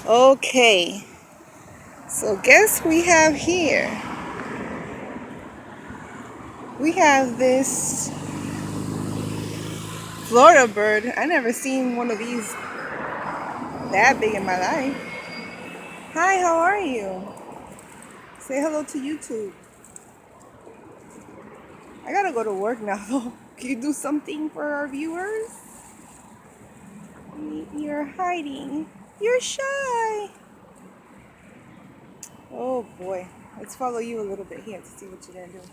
Okay, so guess we have here. We have this Florida bird. I never seen one of these that big in my life. Hi, how are you? Say hello to YouTube. I gotta go to work now though. Can you do something for our viewers? You're hiding. You're shy. Oh boy. Let's follow you a little bit here to see what you're gonna do.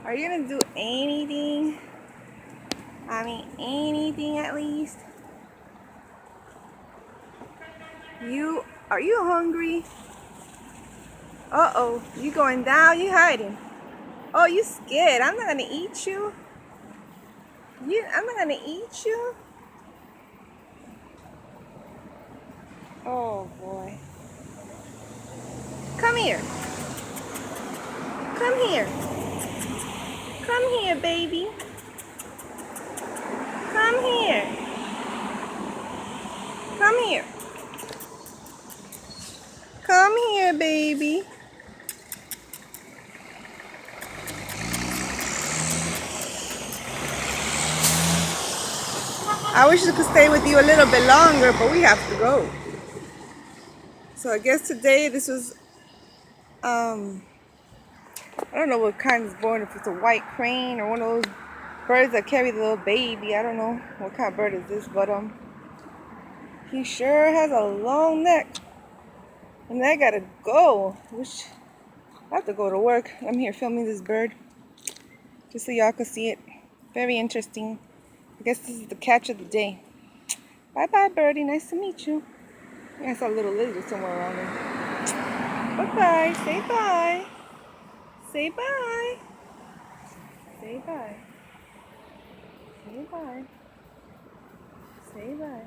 Are you gonna do anything? I mean, anything at least? Are you hungry? Uh-oh, you going down, you hiding. Oh, you scared. I'm not gonna eat you. I'm not gonna eat you. Oh boy. Come here. Come here. Come here, baby. Come here. Come here. Come here, baby. I wish I could stay with you a little bit longer, but we have to go. So I guess today this was, I don't know what kind is born, if it's a white crane or one of those birds that carry the little baby. I don't know what kind of bird is this, but he sure has a long neck. And I gotta go. I have to go to work. I'm here filming this bird just so y'all can see it. Very interesting. I guess this is the catch of the day. Bye bye, birdie. Nice to meet you. I saw a little lizard somewhere around here. Bye bye. Say bye. Say bye. Say bye. Say bye. Say bye.